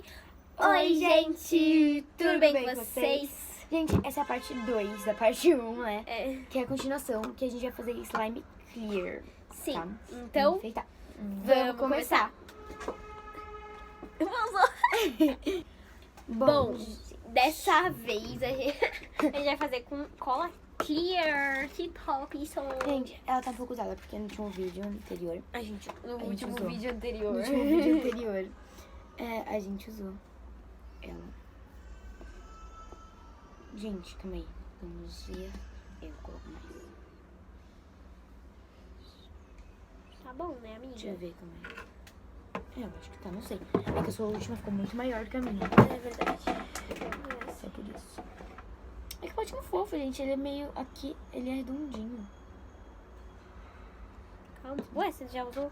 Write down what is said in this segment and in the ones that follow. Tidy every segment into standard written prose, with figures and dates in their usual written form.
Oi, gente! Tudo bem com vocês? Gente, essa é a parte 2 da parte 1, né? É. Que é a continuação, que a gente vai fazer slime clear. Sim, Tá? então Enfeitar. vamos começar. Vamos lá. Bom, dessa vez a gente vai fazer com cola clear. Que top isso! Gente, ela tá um pouco usada, porque no último vídeo anterior... No gente último usou. vídeo anterior. No último vídeo anterior, a gente usou ela. Gente, calma aí. Vamos ver. Eu coloco mais. Tá bom, né, amiga? Deixa eu ver, calma aí. Eu acho que tá, não sei. É que a sua última ficou muito maior que a minha. É verdade. É por isso. É que o potinho fofo, gente. Ele é meio aqui, ele é redondinho. Calma. Ué, você já usou?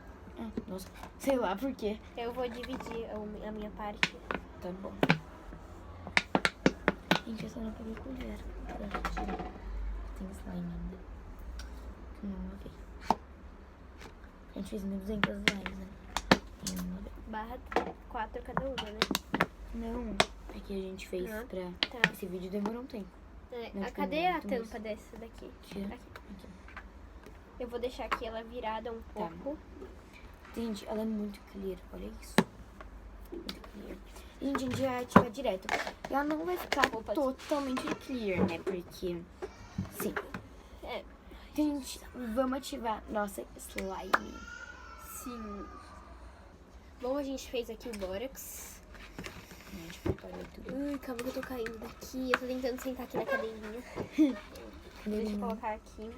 Nossa, sei lá por quê. Eu vou dividir a minha parte. Tá bom. Gente, eu só não peguei colher pra tirar. Tem slime ainda. Não lavei. A gente fez 1.200 slimes, né? E eu não lavei. Barra 4 cada uma, né? Não, é que a gente fez Uhum. pra... Tá. Esse vídeo demorou um tempo. É, Não, tipo, cadê a muito tampa mesmo. dessa daqui? Tira. Aqui. Eu vou deixar aqui ela virada um Tá. pouco. Gente, ela é muito clear, olha isso. Muito clear. Gente, a gente vai ativar direto. E ela não vai ficar Opa. totalmente clear, né? Porque, sim. É. Gente, vamos ativar nossa slime. Sim. Bom, a gente fez aqui o bórax. A gente preparou tudo. Ai, calma que eu tô caindo daqui. Eu tô tentando sentar aqui na cadeirinha. Deixa eu colocar aqui.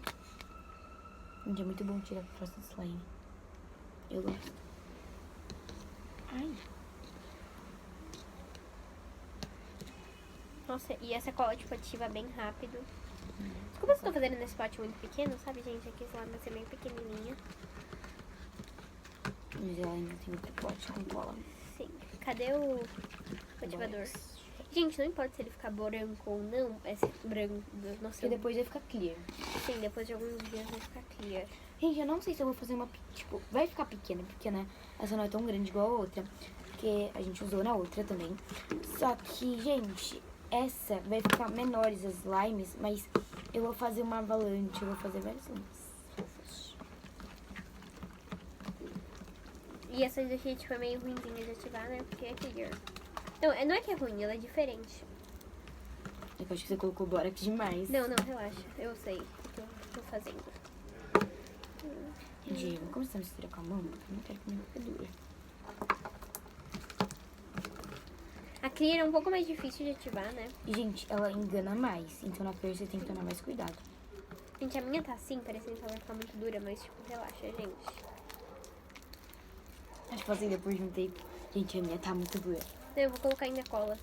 Gente, é muito bom tirar a nossa slime. Eu gosto. Ai. Nossa, e essa cola, tipo, ativa bem rápido. Desculpa se eu tô fazendo nesse pote muito pequeno, sabe, gente? Aqui esse lado vai ser bem pequenininha. Mas ela ainda tem outro pote com cola. Sim. Cadê o ativador? Bórax. Gente, não importa se ele ficar branco ou não. Esse branco, nossa, Porque depois vai ficar clear. sim, depois de alguns dias vai ficar clear. Gente, eu não sei se eu vou fazer uma... Tipo, vai ficar pequena, porque, né? Essa não é tão grande igual a outra. Porque a gente usou na outra também. Só que, gente, essa vai ficar menores as slimes. Mas eu vou fazer uma avalanche, eu vou fazer várias slimes. E essa daqui, tipo, é meio ruimzinha de ativar, né? Porque é clear. Não é que é ruim, ela é diferente. É que eu acho que você colocou bórax demais. Não, relaxa. Eu sei o que eu tô fazendo. Gente, vamos começar a misturar com a mão, porque eu não quero que minha boca é dura. A clear é um pouco mais difícil de ativar, né? E, gente, ela engana mais. Então, na clear você tem que tomar mais cuidado. Gente, a minha tá assim, parecendo que ela vai ficar muito dura, mas, tipo, relaxa, gente. Acho que eu passei depois de um tempo. Gente, a minha tá muito dura. Eu vou colocar ainda cola.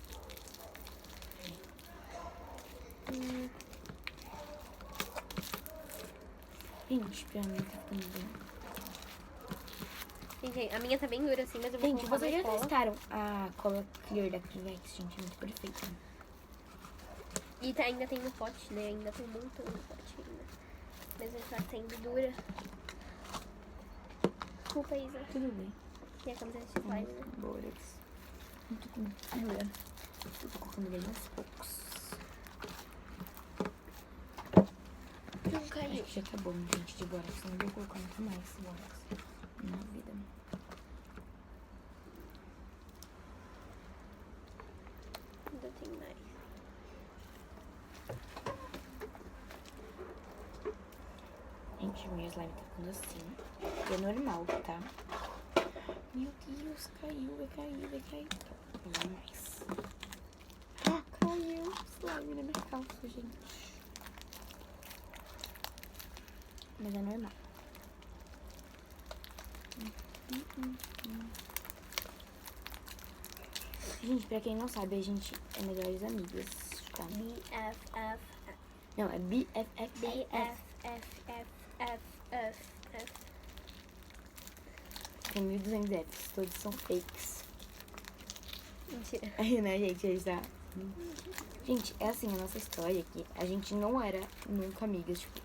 Gente, pra mim tá ficando bem. Gente, a minha tá bem dura assim, mas eu vou Gente, colocar vocês já mais cola. testaram a cola clear da Crivex? Gente, é muito perfeita. E ainda tem no pote, né? Ainda tem muito no pote ainda. Mesmo que ela sendo dura. Desculpa, Isa. Tudo bem. E a camiseta de slime, né? Bórax. Muito com dura. Eu tô colocando bem aos poucos. Não Acho caiu. que já tá bom, gente, de bórax. Eu não vou colocar muito mais bórax na vida. Ainda tem mais. Gente, minha slime tá ficando assim. E é normal, tá? Meu Deus, caiu, vai cair, vai cair. Não vai mais. Ah, caiu slime na minha calça, gente. Mas é normal. Gente, pra quem não sabe, a gente é melhores amigas, tá? BFF. Não, é BFF. BFF. Tem 1.200 Fs, todos são fakes. Mentira. Aí, né, gente? Aí já... Gente, é assim a nossa história aqui. A gente não era nunca amigas, tipo.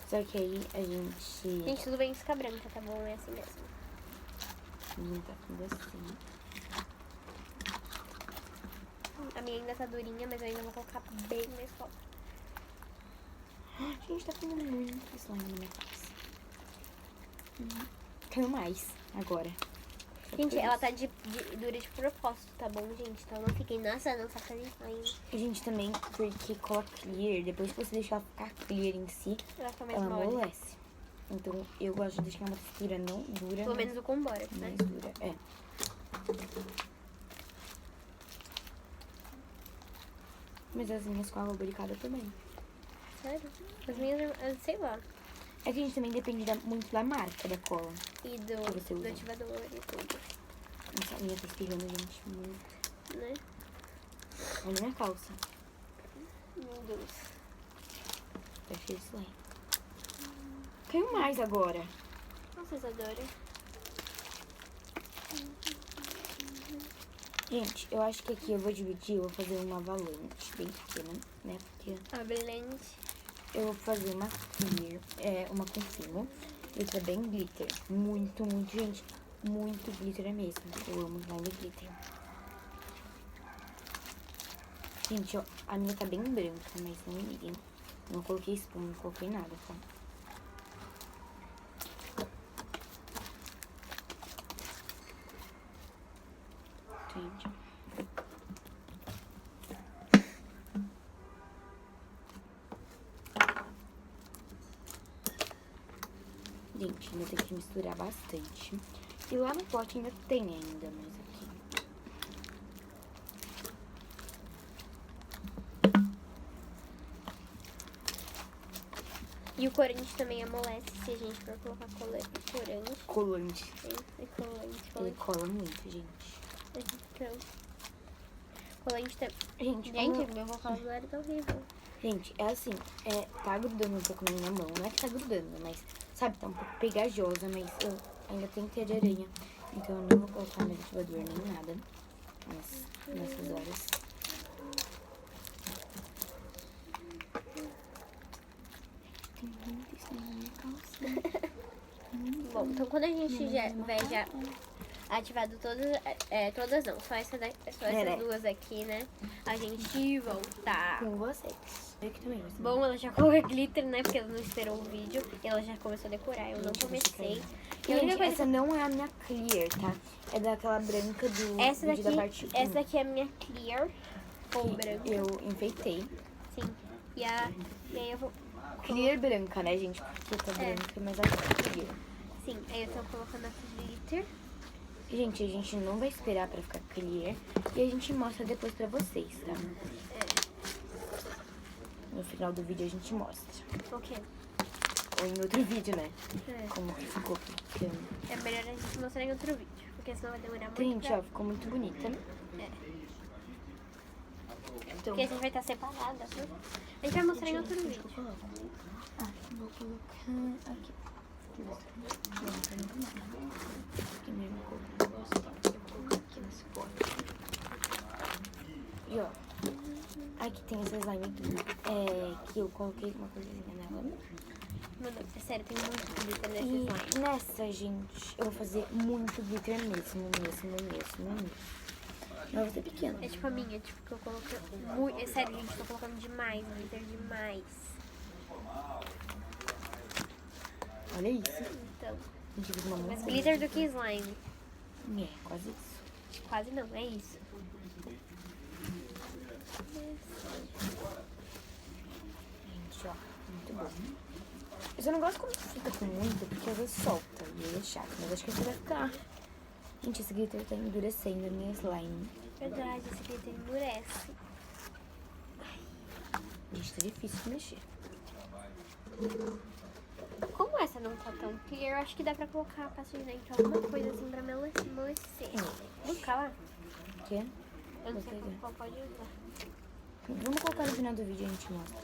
Só que aí a gente... Gente, tudo bem ficar branca, tá bom? É assim mesmo. A gente tá ficando assim. minha ainda tá durinha, mas eu ainda vou colocar bem mais cola. Gente, tá ficando muito slime na minha face. Caiu mais agora. Gente, ela tá dura de propósito, tá bom, gente? Então não fiquem, nossa, não tá fazendo slime. E, gente, também porque cola clear, depois que você deixa ela ficar clear em si, Ela fica mais ela mole. amolece. Então, eu gosto de deixar uma textura não dura, Pelo menos o com borax, né? mais dura. É. Mas as minhas com água lubrificada também. Sério? As minhas, eu sei lá. É que a gente também depende muito da marca da cola. E Que você do usa. ativador e tudo, Nossa, a minha tá espirrando, gente. Muito. né? Olha minha calça. Meu Deus. Tá cheio de slime. Caiu mais agora. Nossa, Isadora. Gente, eu acho que aqui eu vou dividir, eu vou fazer uma avalanche bem pequena, né? Porque A Brilhante. eu vou fazer uma clear, uma com fino, e outra bem glitter. Muito, muito, gente. Muito glitter mesmo. Eu amo slime glitter. Gente, ó, a minha tá bem branca, mas não me liguem. Não coloquei espuma, não coloquei nada, tá? Gente. Gente, ainda tem que misturar bastante. E lá no pote ainda tem ainda, mas aqui. E o corante também amolece se a gente for colocar corante. Colante. E colante. Ele cola muito, gente. Então, colante também. Gente, Gente, meu vocabulário tá horrível. gente, é assim, tá grudando um pouco na minha mão. Não é que tá grudando, mas, sabe, tá um pouco pegajosa, mas eu ainda tenho teia de aranha. Então eu não vou colocar mais ativador nem nada nessas horas. Tem muito isso na minha calça. Bom, então quando a gente já tiver já ativado todas não, só essas duas aqui, né? A gente volta. Com vocês. Aqui também vai ser. Bom, ela já colocou glitter, né? Porque ela não esperou o vídeo. E ela já começou a decorar. Eu não Gente, comecei. E a única Gente, coisa essa não é a minha clear, tá? É daquela branca do essa vídeo da daqui, parte 1. essa daqui é a minha clear ou branca. Eu enfeitei. Sim. E aí eu vou. Clear branca, né, gente? Porque tá branca, mas a clear. Sim, aí eu tô colocando a glitter. Gente, a gente não vai esperar pra ficar clear. E a gente mostra depois pra vocês, tá? No final do vídeo a gente mostra. O quê? Ou em outro vídeo, né? É. Como que ficou. Porque... É melhor a gente mostrar em outro vídeo. Porque senão vai demorar muito. Gente, ó, ficou muito bonita, né? Então, Porque a gente vai estar separada, viu? A gente vai mostrar em outro vídeo. Vou colocar aqui. Aqui mesmo, eu vou colocar aqui nesse pote. E ó, aqui tem essa slime que eu coloquei uma coisinha nela. Mano, é sério, tem muito glitter nesse slime. E nessa, gente, eu vou fazer muito glitter mesmo. Ela vai ser pequena. É tipo a minha, tipo, que eu coloquei muito. É sério, gente, tô colocando demais, glitter demais. Olha isso. Então, A gente fez uma mais montanha. glitter do que slime. Quase isso. Quase não, é isso. Gente, ó, muito bom. Eu só não gosto quando fica com muito, porque às vezes solta e aí é chato. Mas acho que esse vai ficar. Gente, esse glitter tá endurecendo a minha slime. Verdade, esse glitter endurece. Gente, tá difícil de mexer. Como essa não tá tão clear, eu acho que dá pra colocar a pasta de dente, alguma coisa assim pra amolecer. Vamos ficar lá? O quê? Eu não sei qual pode usar. Vamos colocar no final do vídeo e a gente mostra.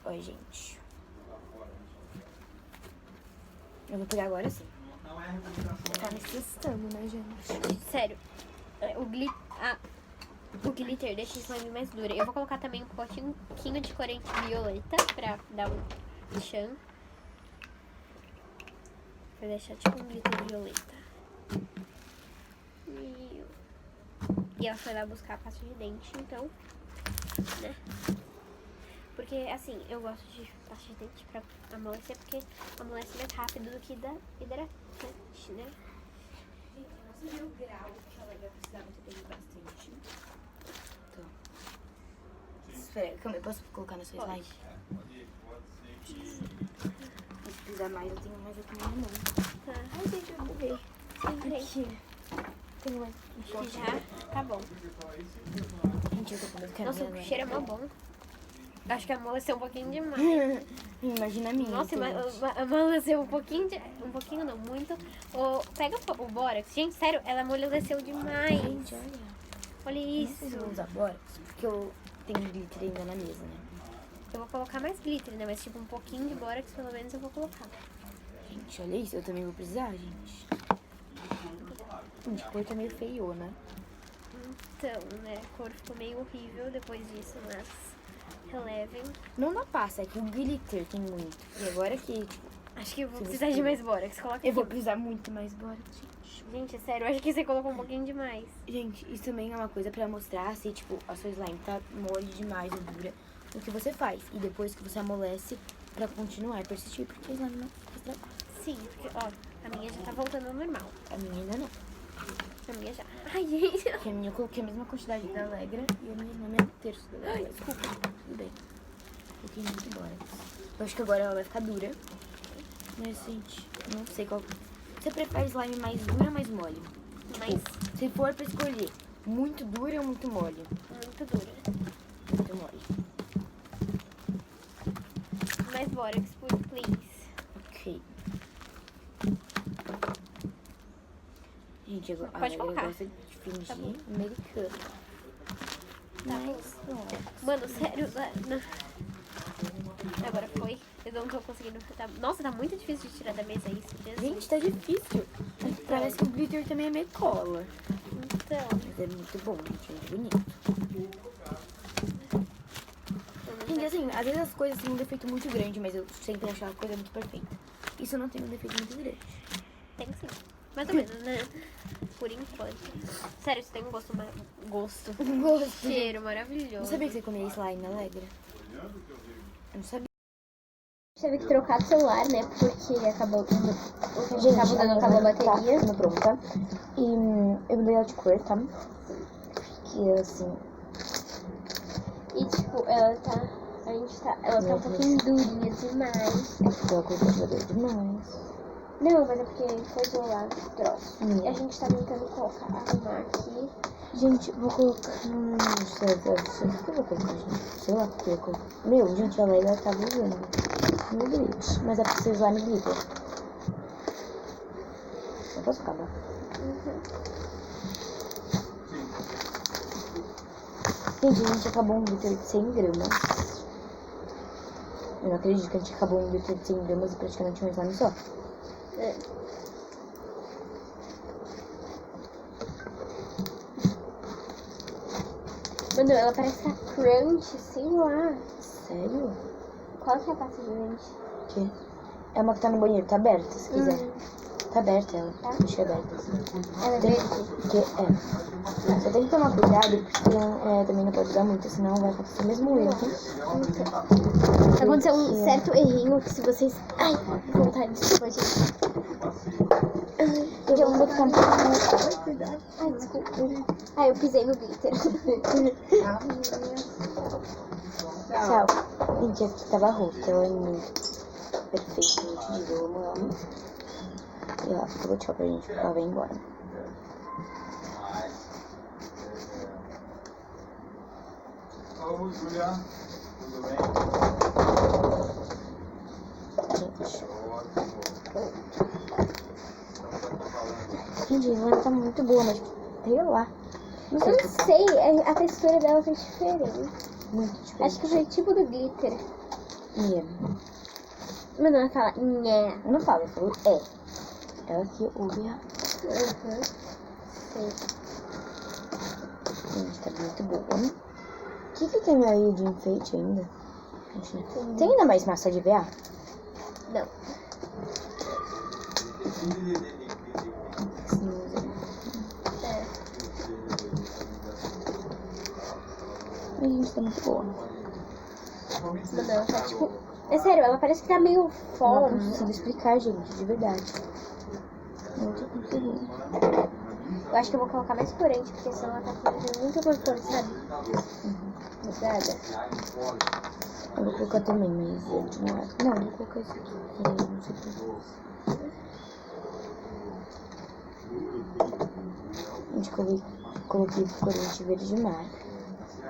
Oi, gente. Eu vou pegar agora sim. Tá me assustando, né, gente? Sério, o glitter deixa a slime mais dura. Eu vou colocar também um pouquinho de corante violeta pra dar um chão. Vou deixar tipo um glitter violeta. E ela foi lá buscar a pasta de dente, então, né? Porque, assim, eu gosto de pasta de dente pra amolecer, porque amolece mais rápido do que da hidratante, né? Gente, eu não sei o grau que ela vai precisar muito bastante. Então. Espera, calma, eu posso colocar na sua slide? Se precisar mais, eu tenho mais aqui na minha mão. Tá. Ai, gente, eu buguei. Entrei. Aqui. Tem mais. Acho que já tá bom. Gente, eu tô com medo que a Nossa, minha o cheiro é mó bom. Acho que amoleceu um pouquinho demais. Imagina a minha. Nossa, gente. amoleceu um pouquinho, um pouquinho não, muito. Pega o bórax. Gente, sério, ela amoleceu demais. Gente, olha. Olha Eu não sei se eu vou isso. usar bórax, porque eu tenho glitter ainda na mesa, né? Eu vou colocar mais glitter, né? Mas tipo, um pouquinho de bórax, pelo menos, eu vou colocar. Gente, olha isso, eu também vou precisar, gente. Gente, a cor tá meio feiona. Então, né? A cor ficou meio horrível depois disso, mas relevem. Não na pasta, é que o glitter tem muito. E agora que, tipo, Acho que eu vou Sim, precisar de sim. mais bórax. Coloca eu vou aqui. precisar muito mais bórax, gente. Gente, é sério, eu acho que você colocou um pouquinho demais. Gente, isso também é uma coisa pra mostrar se, tipo, a sua slime tá mole demais ou dura. O que você faz. E depois que você amolece, pra continuar e persistir, porque a slime não fica estragada. Sim, porque, ó, a minha já tá voltando ao normal. A minha ainda não. A minha já. Ai, gente. Porque a minha eu coloquei a mesma quantidade da Alegra e a minha slime é um terço da Alegra. Desculpa. Tudo bem. Coloquei muito bórax. Eu acho que agora ela vai ficar dura. Mas, gente, não sei qual... Você prefere slime mais dura ou mais mole? Mas Se for pra escolher, muito dura ou muito mole? muito dura. Muito mole. Mais bórax, please. Ok. Gente, agora Pode eu colocar. gosto de fingir Tá bom. americano. Tá Mas, ó, Mano, sério, agora foi. Eu não tô conseguindo. Nossa, tá muito difícil de tirar da mesa isso. Jesus. gente, tá difícil. Parece que o glitter também é meio cola. Então, Mas é muito bom, gente, é muito bonito. Gente, assim, às vezes as coisas têm um defeito muito grande, mas eu sempre acho a coisa muito perfeita. Isso não tem um defeito muito grande. tem sim. Mais ou menos, né? Por enquanto. Sério, isso tem um gosto. Gosto. Gosto. Cheiro Não maravilhoso. sabia que você comia slime, Alegra? Eu não sabia. Teve que trocar de celular, né? Porque acabou tudo. O que tava usando acabou a bateria. Tá pronta. E eu mudei ela de cor, tá? Que assim. E tipo, ela tá. Ela tá um pouquinho durinha demais. Ficou a cor conservadora demais. Não, mas é porque coisou lá o troço. Hum. E a gente tá tentando colocar, arrumar aqui. Gente, vou colocar. Não sei o que eu vou colocar, gente. Sei lá porque eu coloco. Meu, gente, a Leila tá usando no glitter. Mas é pra ser slime glitter. Eu posso acabar. Gente, a gente acabou um glitter de 100 gramas. Eu não acredito que a gente acabou um glitter de 100 gramas e praticamente um slime só. É. Mano, ela parece a crunch, sei lá. Sério? Qual que é a pasta de dente? Que? É uma que tá no banheiro, tá aberta, se quiser. Tá aberta ela. Tá. Deixa aberta assim. Ela é Tem verde? que, Você tem que tomar cuidado, porque também não pode usar muito, senão vai acontecer o mesmo erro. Aconteceu um certo errinho que se vocês... Ai, vontade, desculpa, gente. Eu vou botar Ai, desculpa. Ai, eu pisei no glitter. Tchau. Gente, aqui tava rota, ela é muito perfeita, eu te digo, eu amo ela. E ela ficou tchau pra gente, porque ela vai embora. Alô, Julia. Tudo bem? Gente, Ótimo. gente, ela tá muito boa, mas sei lá. Não sei Eu o não que tá. sei, a textura dela tá diferente. Muito diferente. Acho que foi tipo do glitter. Nhé. Mano, ela fala nhé. Eu não falo, eu falo é. Ela que ouve. Uhum. Sei. Gente, tá muito boa. O que tem aí de enfeite ainda? Tem ainda mais massa de VA? Não. É. Ai, gente, tá muito boa. Mano, ela tá tipo... É sério, ela parece que tá meio Não fora. consigo explicar, gente, de verdade. Não tô conseguindo. Eu acho que eu vou colocar mais corante, porque senão ela tá fazendo muito corante, sabe? Obrigada. Eu vou colocar também, mas é demais. Não, eu vou colocar isso aqui. Não sei o que. Gente, coloquei corante verde mar.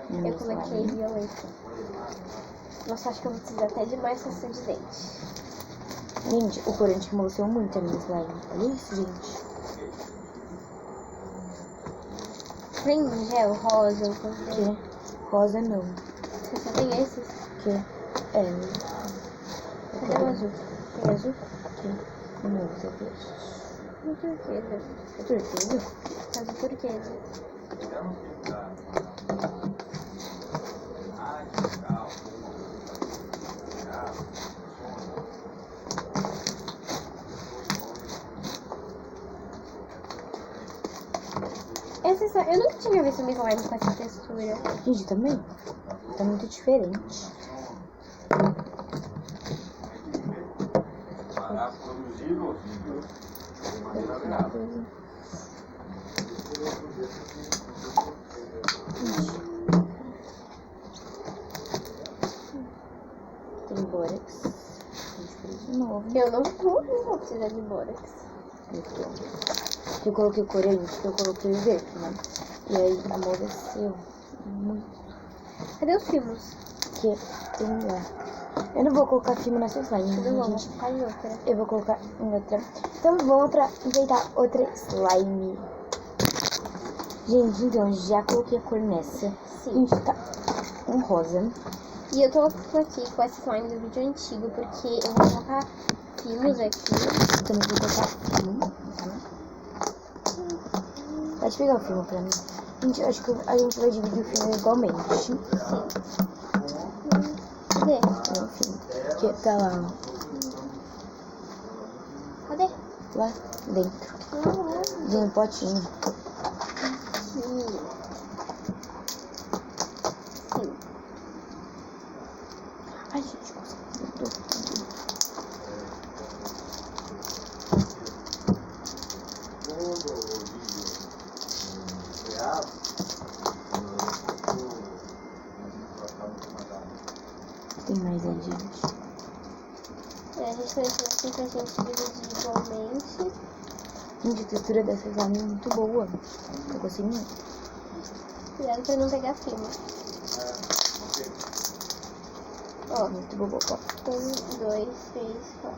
Eu coloquei violeta. Nossa, acho que eu vou precisar até de mais pasta de dente. Gente, o corante amoleceu muito a minha slime. Olha isso, gente. Tem um gel rosa, eu comprei. Que? Rosa não. Você só tem esses? Que? É. Cadê o azul? Tem azul? Que? Não, isso é verde. Não turquesa. É turquesa? Azul turquesa. Eu nunca tinha visto uma slime com essa textura. Gente, também. Tá muito diferente. Tem bórax. A gente fez de novo. Eu não vou precisar de bórax. Eu coloquei corante, eu coloquei verde, né? E aí amoleceu muito. Cadê os filmes? Que tem lá. Eu não vou colocar filme nessa slime, Eu não vou gente. colocar em outra. Eu vou colocar em outra. Então vamos pra enfeitar outra slime. Gente, então já coloquei a cor nessa. Sim. Gente, tá um rosa. E eu tô aqui com essa slime do vídeo antigo, porque eu vou colocar filmes aqui. Eu também vou colocar filme, tá? Pode pegar o filme pra mim. Gente, eu acho que a gente vai dividir o filme igualmente. Sim. Cadê? É o filme. Que tá lá, ó. Cadê? Lá dentro. Ah, De um potinho. sim. Sim. Ai, gente, consegui. Tem mais aí, gente. É, a gente precisa assim pra gente dividir igualmente. Gente, a textura dessa slime é muito boa. Eu gostei muito. Cuidado pra não pegar filme. Ó, Muito boa. 1, 2, 3, 4.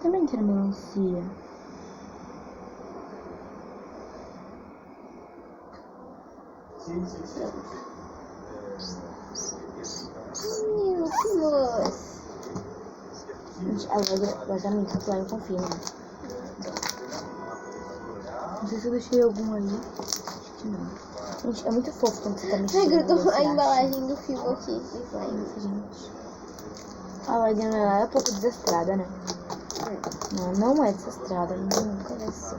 Também quero melancia. Filhos. Gente, a Legra gosta muito de slime com filme. Não sei se eu deixei algum ali. Acho que não. Gente, é muito fofo quando você tá mexendo. Ai, grudou você a acha. embalagem do filme aqui. Slime. Nossa, gente. A Legra ela é um pouco desastrada, né? Não é desastrada, nunca vai ser.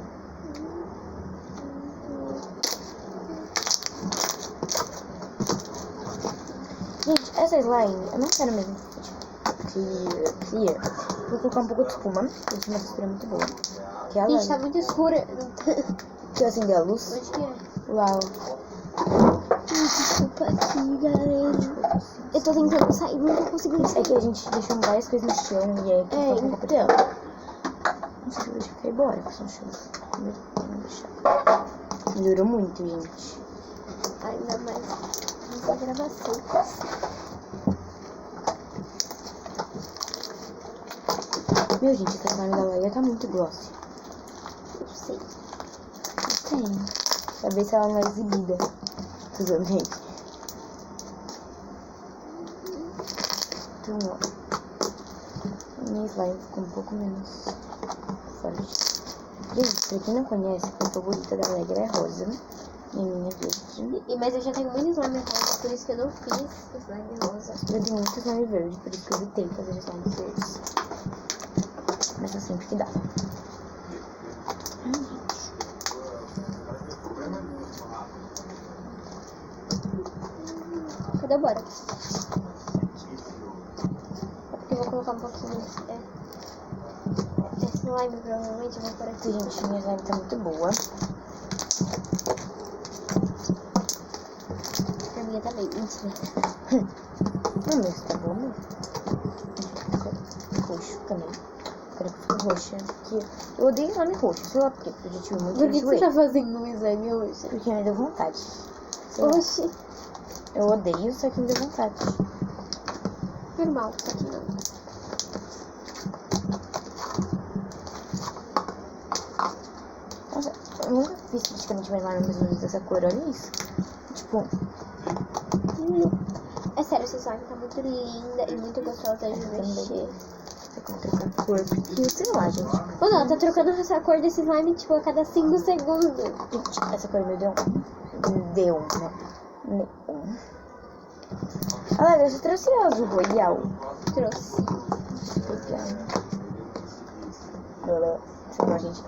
Gente, essa slime, eu não quero mesmo clear. Vou colocar um pouco de espuma, porque isso é uma textura muito boa. Que é a Gente, tá lime. muito escura. Que eu acendi a luz. Onde que é? Lá, ó. Desculpa aqui, galera. Eu tô tentando sair, não tô conseguindo É sair. que a gente deixou várias coisas no chão e aí aqui É, tá um pouco então. Não sei se eu deixo cair embora, porque no chão. Vou deixar. Melhorou muito, gente. Ainda mais nessa gravação. Meu, gente, essa slime da Leia tá muito glossy. Eu sei. Tem. Pra ver se ela não é exibida. Tudo bem. Então, ó. Minha slime ficou um pouco menos forte. Gente, pra quem não conhece, a cor favorita da Legra é rosa. E a minha é verde. Mas eu já tenho muito slime rosa, por isso que eu não fiz slime rosa. Eu tenho muito slime verde, por isso que eu evitei fazer slime verdes. Mas é sempre que dá. Cadê o bora? Eu vou colocar um pouquinho. Esse slime provavelmente eu vou por aqui. Gente, minha slime tá muito boa. A minha também, mentira. Não, mas tá bom, né? Roxo também. Quero que fique roxa. Porque eu odeio slime roxo. Sei lá por quê. Porque eu já tive muito Por que você enjoei. tá fazendo um slime hoje? Porque me deu vontade. Sei lá. Oxi, Eu odeio, só que me deu vontade. normal, só que não. Nossa, eu nunca fiz praticamente mais slime mais ou menos dessa cor. Olha isso. Tipo, É sério, esse slime tá muito linda e muito gostosa de mexer. eu vou trocar a cor. Porque, sei lá, gente. Mano, ela tá trocando essa cor desse slime, tipo, a cada 5 segundos. Gente, essa cor me deu Neon. Olha, você trouxe azul royal. Trouxe. Sei lá, gente.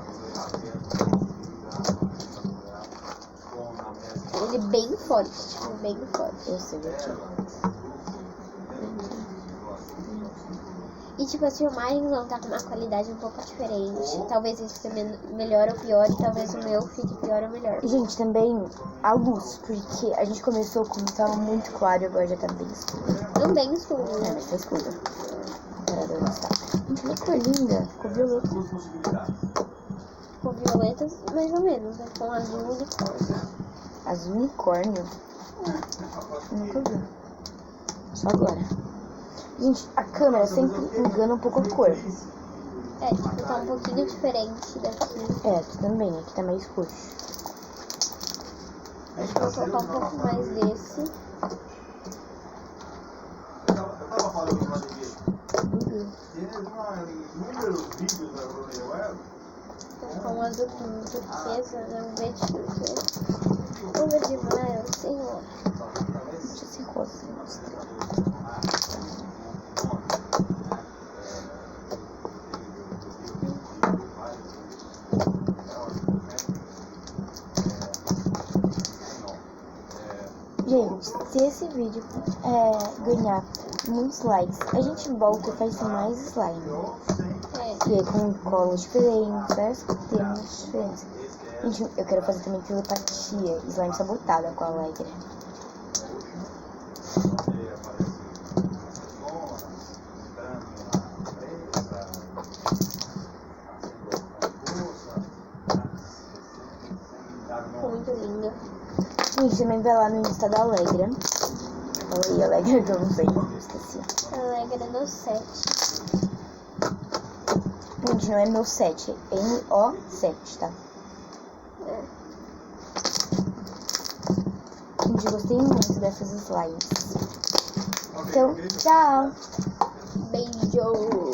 Ele é bem forte, tipo, bem forte. Eu sei, eu tive. E tipo, as filmagens vão estar com uma qualidade um pouco diferente. Talvez esse fique melhor ou pior, e talvez o meu fique pior ou melhor. E, gente, também a luz, porque a gente começou como estava muito claro e agora já tá bem escuro. Não bem escuro, É, né? mas tá escuro. Comparador não está. Gente, olha que cor linda. Ficou violeta. Com violetas, mais ou menos, né? Com azul unicórnio. Azul unicórnio. Nunca vi. Só agora. Gente, a câmera sempre engana um pouco a cor. É, tipo, tá um pouquinho diferente daqui. É, aqui também. Aqui tá mais roxo. Acho que eu vou colocar um pouco mais desse. Eu tava falando uma vez. Tienes números vídeos da Ronnie Web? Vou colocar um azul turquesa, né? Um verde turquesa. Um verde mar, sei lá. Deixa esse rosa mostrar. Gente, se esse vídeo ganhar muitos likes, a gente volta e faz mais slime. É, E aí com colas diferentes, vários temas diferentes. Gente, eu quero fazer também telepatia, slime sabotada com a Alegra. ficou muito lindo. Gente, também vai lá no Insta da Alegra. Fala aí, Alegra, que eu não sei, esqueci. Alegra no 7. Gente, não é meu 7, é NO7, tá? É. Gente, eu gostei muito dessas slimes. Então, tchau! Beijo!